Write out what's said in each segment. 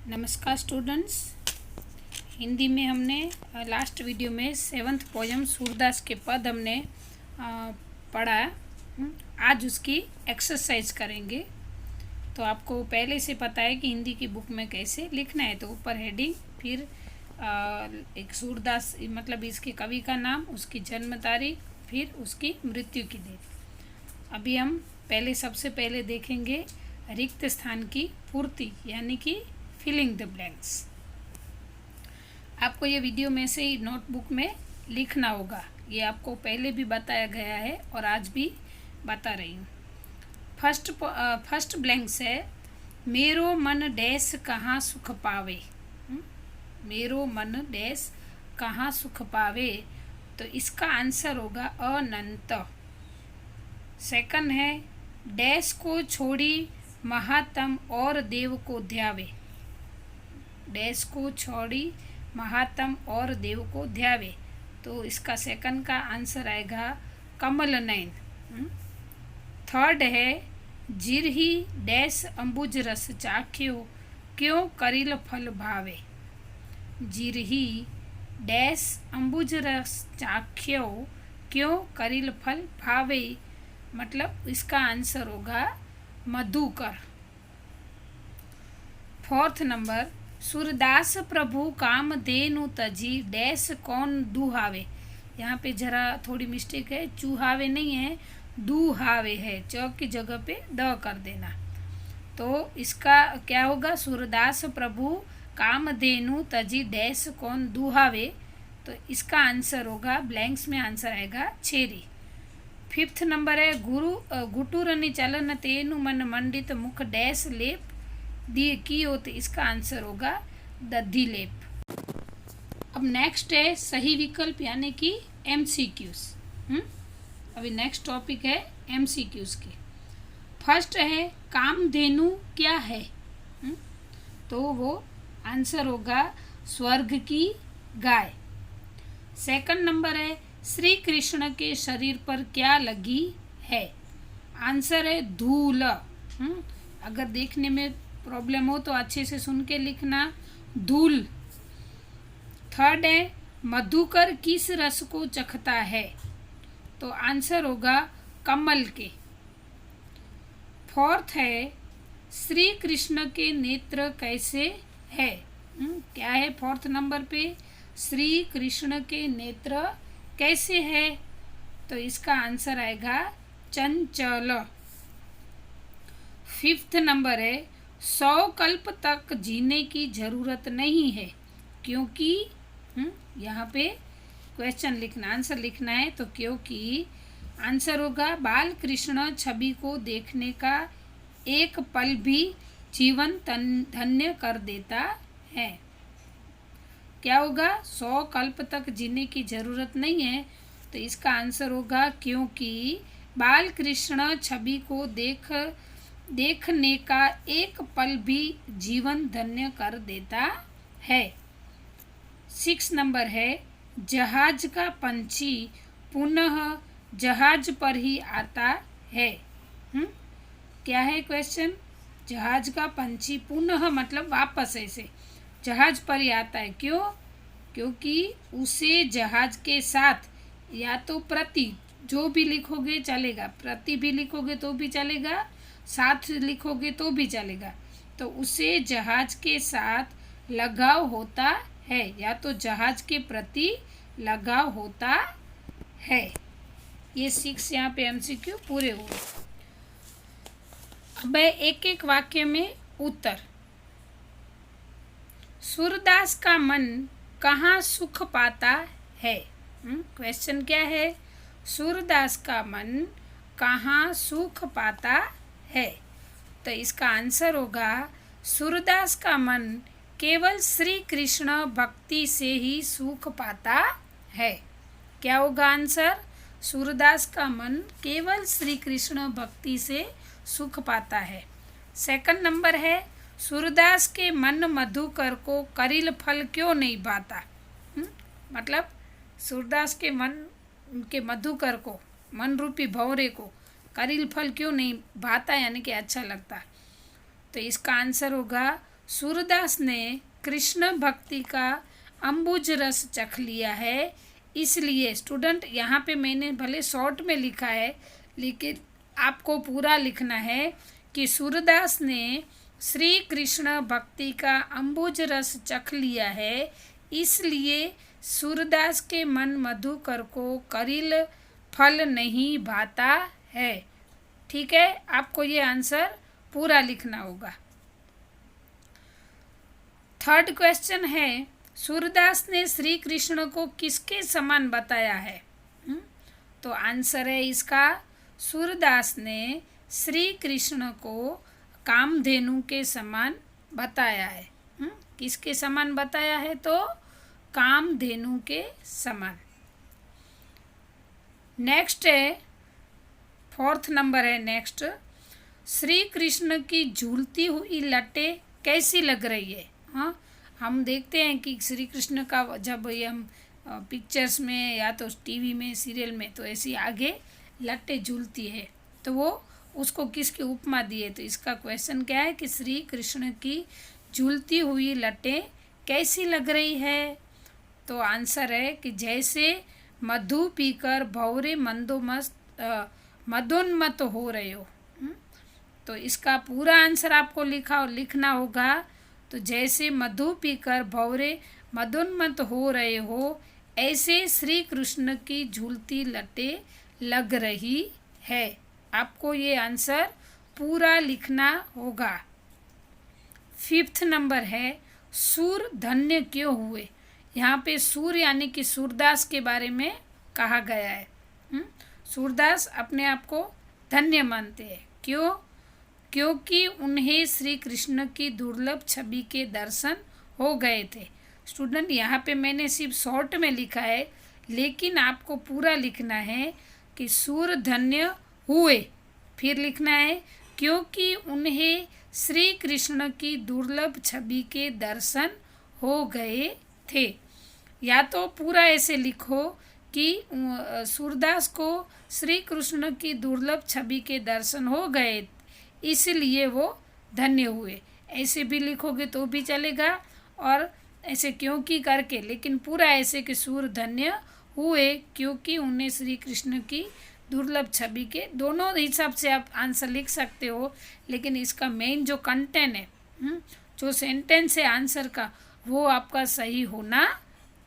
नमस्कार स्टूडेंट्स। हिंदी में हमने लास्ट वीडियो में 7th पोएम सूरदास के पद हमने पढ़ा। आज उसकी एक्सरसाइज करेंगे। तो आपको पहले से पता है कि हिंदी की बुक में कैसे लिखना है। तो ऊपर हेडिंग, फिर एक सूरदास मतलब इसके कवि का नाम, उसकी जन्म तारीख, फिर उसकी मृत्यु की डेट। अभी हम सबसे पहले देखेंगे रिक्त स्थान की पूर्ति, यानी कि फिलिंग द ब्लैंक्स। आपको ये वीडियो में से ही नोटबुक में लिखना होगा। ये आपको पहले भी बताया गया है और आज भी बता रही हूँ। फर्स्ट ब्लैंक्स है, मेरो मन डैश कहाँ सुख पावे। मेरो मन डैश कहाँ सुख पावे, तो इसका आंसर होगा अनंत। सेकंड है, डैश को छोड़ी महात्म और देव को ध्यावे। डैश को छोड़ी महात्म और देव को ध्यावे, तो इसका सेकंड का आंसर आएगा कमल नयन। थर्ड है, जिरही डैश अंबुज रस चाख्यो, क्यों करिल फल भावे। जिरही डैश अंबुज रस चाख्यो, क्यों करिल फल भावे, मतलब इसका आंसर होगा मधुकर। फोर्थ नंबर, सूरदास प्रभु काम देनु तजी डैश कौन दुहावे। यहाँ पे जरा थोड़ी मिस्टेक है, चूहावे नहीं है, दुहावे है। च की जगह पे द कर देना। तो इसका क्या होगा, सूरदास प्रभु काम देनु तजी डैश कौन दुहावे, तो इसका आंसर होगा, ब्लैंक्स में आंसर आएगा छेरी। फिफ्थ नंबर है, गुटुरनी चलन तेनु मन मंडित मुख डैश लेप दिए कियो, तो इसका आंसर होगा दधी लेप। अब नेक्स्ट है सही विकल्प, यानी कि MCQs। अभी नेक्स्ट टॉपिक है MCQs के। फर्स्ट है, कामधेनु क्या है। तो वो आंसर होगा स्वर्ग की गाय। सेकंड नंबर है, श्री कृष्ण के शरीर पर क्या लगी है। आंसर है धूल। अगर देखने में प्रॉब्लम हो तो अच्छे से सुन के लिखना, धूल। थर्ड है, मधुकर किस रस को चखता है, तो आंसर होगा कमल के। फोर्थ है, श्री कृष्ण के नेत्र कैसे है। क्या है फोर्थ नंबर पे, श्री कृष्ण के नेत्र कैसे है, तो इसका आंसर आएगा चंचल। फिफ्थ नंबर है, 100 कल्प तक जीने की जरूरत नहीं है, क्योंकि यहाँ पे क्वेश्चन लिखना, आंसर लिखना है। तो क्योंकि आंसर होगा बाल कृष्ण छवि को देखने का एक पल भी जीवन धन्य कर देता है। क्या होगा, 100 कल्प तक जीने की जरूरत नहीं है, तो इसका आंसर होगा क्योंकि बाल कृष्ण छवि को देखने का एक पल भी जीवन धन्य कर देता है। 6 नंबर है, जहाज का पंछी पुनः जहाज पर ही आता है। क्या है क्वेश्चन, जहाज का पंछी पुनः मतलब वापस ऐसे जहाज पर ही आता है। क्यों, क्योंकि उसे जहाज के साथ या तो प्रति, जो भी लिखोगे चलेगा, प्रति भी लिखोगे तो भी चलेगा, साथ लिखोगे तो भी चलेगा, तो उसे जहाज के साथ लगाव होता है, या तो जहाज के प्रति लगाव होता है। ये 6 यहाँ पे MCQ पूरे हुए। अब एक एक वाक्य में उत्तर। सूरदास का मन कहाँ सुख पाता है। क्वेश्चन क्या है, सूरदास का मन कहाँ सुख पाता है, तो इसका आंसर होगा सूरदास का मन केवल श्री कृष्ण भक्ति से ही सुख पाता है। क्या होगा आंसर, सूरदास का मन केवल श्री कृष्ण भक्ति से सुख पाता है। सेकंड नंबर है, सूरदास के मन मधुकर को करिल फल क्यों नहीं भाता। मतलब सूरदास के मन के मधुकर को, मन रूपी भंवरे को करिल फल क्यों नहीं भाता, यानी कि अच्छा लगता। तो इसका आंसर होगा सूरदास ने कृष्ण भक्ति का अम्बुज रस चख लिया है, इसलिए स्टूडेंट यहाँ पे मैंने भले शॉर्ट में लिखा है लेकिन आपको पूरा लिखना है कि सूरदास ने श्री कृष्ण भक्ति का अम्बुज रस चख लिया है, इसलिए सूरदास के मन मधुकर को करिल फल नहीं भाता है। ठीक है, आपको ये आंसर पूरा लिखना होगा। थर्ड क्वेश्चन है, सूरदास ने श्री कृष्ण को किसके समान बताया है? तो आंसर है इसका, सूरदास ने श्री कृष्ण को कामधेनु के समान बताया है। किसके समान बताया है? तो कामधेनु के समान। नेक्स्ट है, फोर्थ नंबर है नेक्स्ट, श्री कृष्ण की झूलती हुई लटें कैसी लग रही है? हाँ, हम देखते हैं कि श्री कृष्ण का जब ये हम पिक्चर्स में या तो टीवी में सीरियल में तो ऐसी आगे लटें झूलती है, तो वो उसको किसकी उपमा दी है? तो इसका क्वेश्चन क्या है कि श्री कृष्ण की झूलती हुई लटें कैसी लग रही है? तो आंसर है कि जैसे मधु पीकर भौरे मदोन्मत्त हो रहे हो। तो इसका पूरा आंसर आपको लिखना होगा। तो जैसे मधु पीकर भौरे मदोन्मत्त हो रहे हो, ऐसे श्री कृष्ण की झूलती लटें लग रही है। आपको ये आंसर पूरा लिखना होगा। फिफ्थ नंबर है, सूर धन्य क्यों हुए? यहाँ पे सूर यानी कि सूरदास के बारे में कहा गया है। सूरदास अपने आप को धन्य मानते हैं। क्यों? क्योंकि उन्हें श्री कृष्ण की दुर्लभ छवि के दर्शन हो गए थे। स्टूडेंट यहाँ पे मैंने सिर्फ शॉर्ट में लिखा है, लेकिन आपको पूरा लिखना है कि सूर धन्य हुए। फिर लिखना है क्योंकि उन्हें श्री कृष्ण की दुर्लभ छवि के दर्शन हो गए थे। या तो पूरा ऐसे लिखो कि सूरदास को श्री कृष्ण की दुर्लभ छवि के दर्शन हो गए इसलिए वो धन्य हुए, ऐसे भी लिखोगे तो भी चलेगा, और ऐसे क्योंकि करके, लेकिन पूरा ऐसे कि सूर धन्य हुए क्योंकि उन्हें श्री कृष्ण की दुर्लभ छवि के, दोनों हिसाब से आप आंसर लिख सकते हो, लेकिन इसका मेन जो कंटेंट है, जो सेंटेंस है आंसर का, वो आपका सही होना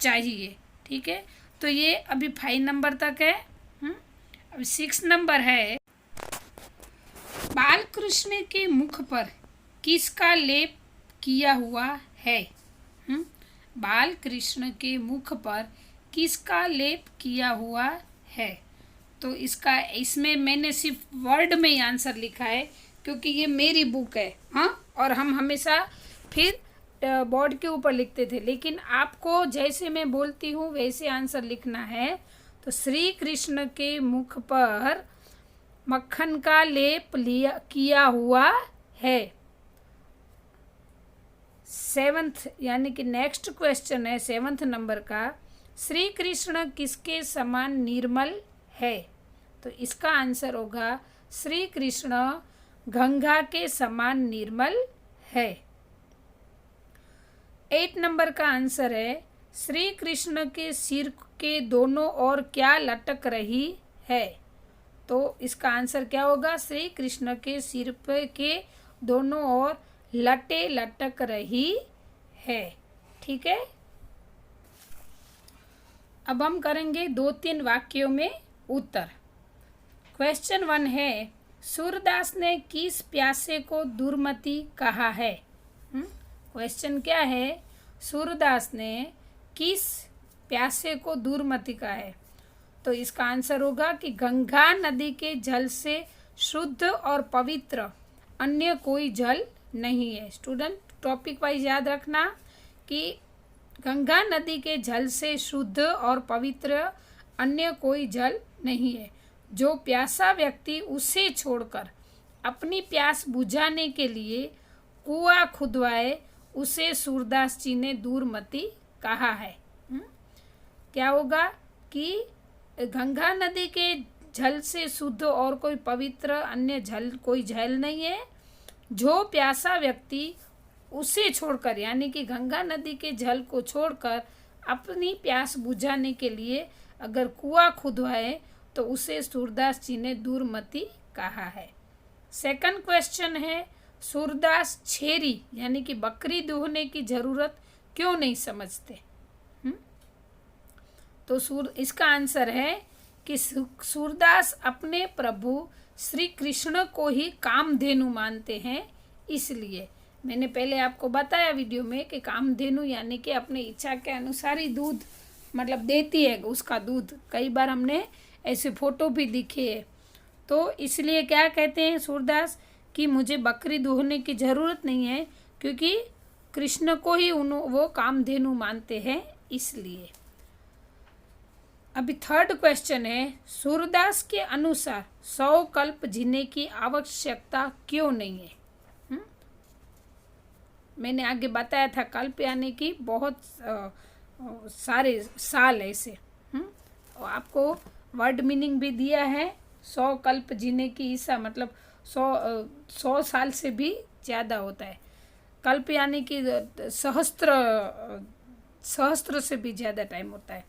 चाहिए। ठीक है, तो ये अभी 5 नंबर तक है। अभी 6 नंबर है, बालकृष्ण के मुख पर किसका लेप किया हुआ है? बालकृष्ण के मुख पर किसका लेप किया हुआ है? तो इसमें मैंने सिर्फ वर्ड में ही आंसर लिखा है क्योंकि ये मेरी बुक है। हाँ, और हम हमेशा फिर बोर्ड के ऊपर लिखते थे, लेकिन आपको जैसे मैं बोलती हूँ वैसे आंसर लिखना है। तो श्री कृष्ण के मुख पर मक्खन का लेप किया हुआ है। 7th यानी कि नेक्स्ट क्वेश्चन है 7th नंबर का, श्री कृष्ण किसके समान निर्मल है? तो इसका आंसर होगा श्री कृष्ण गंगा के समान निर्मल है। 8 नंबर का आंसर है, श्री कृष्ण के सिर के दोनों ओर क्या लटक रही है? तो इसका आंसर क्या होगा? श्री कृष्ण के सिर के दोनों ओर लटें लटक रही है। ठीक है, अब हम करेंगे 2-3 वाक्यों में उत्तर। क्वेश्चन 1 है, सूरदास ने किस प्यासे को दुर्मति कहा है? क्वेश्चन क्या है? सूरदास ने किस प्यासे को दुर्मति कहा है? तो इसका आंसर होगा कि गंगा नदी के जल से शुद्ध और पवित्र अन्य कोई जल नहीं है। स्टूडेंट टॉपिक वाइज याद रखना कि गंगा नदी के जल से शुद्ध और पवित्र अन्य कोई जल नहीं है। जो प्यासा व्यक्ति उसे छोड़कर अपनी प्यास बुझाने के लिए कुआं खुदवाए, उसे सूरदास जी ने दुर्मति कहा है। क्या होगा कि गंगा नदी के जल से शुद्ध और कोई पवित्र अन्य जल कोई जल नहीं है। जो प्यासा व्यक्ति उसे छोड़कर यानी कि गंगा नदी के जल को छोड़कर अपनी प्यास बुझाने के लिए अगर कुआं खुदवाए तो उसे सूरदास जी ने दूरमती कहा है। सेकंड क्वेश्चन है, सूरदास छेरी यानी कि बकरी दूहने की जरूरत क्यों नहीं समझते? तो इसका आंसर है कि सूरदास अपने प्रभु श्री कृष्ण को ही कामधेनु मानते हैं। इसलिए मैंने पहले आपको बताया वीडियो में कि कामधेनु यानी कि अपनी इच्छा के अनुसार ही दूध मतलब देती है, उसका दूध। कई बार हमने ऐसे फोटो भी दिखे है। तो इसलिए क्या कहते हैं सूरदास कि मुझे बकरी दूहने की ज़रूरत नहीं है, क्योंकि कृष्ण को ही वो कामधेनु मानते हैं इसलिए। अभी थर्ड क्वेश्चन है, सूरदास के अनुसार 100 कल्प जीने की आवश्यकता क्यों नहीं है? मैंने आगे बताया था कल्प यानी कि बहुत सारे साल ऐसे। और आपको वर्ड मीनिंग भी दिया है। 100 कल्प जीने की ईसा मतलब 100 साल से भी ज़्यादा होता है। कल्प यानी कि सहस्त्र से भी ज़्यादा टाइम होता है।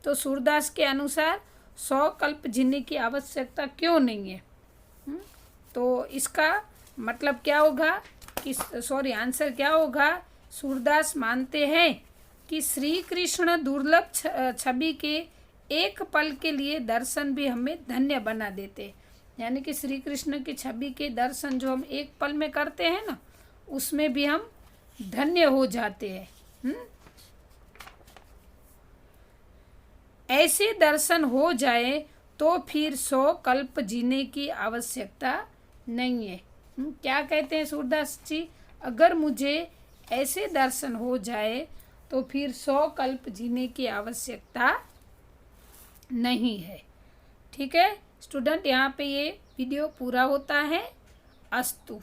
तो सूरदास के अनुसार 100 कल्प जीने की आवश्यकता क्यों नहीं है? तो इसका मतलब क्या होगा कि आंसर क्या होगा? सूरदास मानते हैं कि श्री कृष्ण दुर्लभ छवि के एक पल के लिए दर्शन भी हमें धन्य बना देते। यानी कि श्री कृष्ण की छवि के दर्शन जो हम एक पल में करते हैं ना, उसमें भी हम धन्य हो जाते हैं। ऐसे दर्शन हो जाए तो फिर 100 कल्प जीने की आवश्यकता नहीं है। क्या कहते हैं सूरदास जी? अगर मुझे ऐसे दर्शन हो जाए तो फिर 100 कल्प जीने की आवश्यकता नहीं है। ठीक है स्टूडेंट, यहाँ पे ये वीडियो पूरा होता है। अस्तु।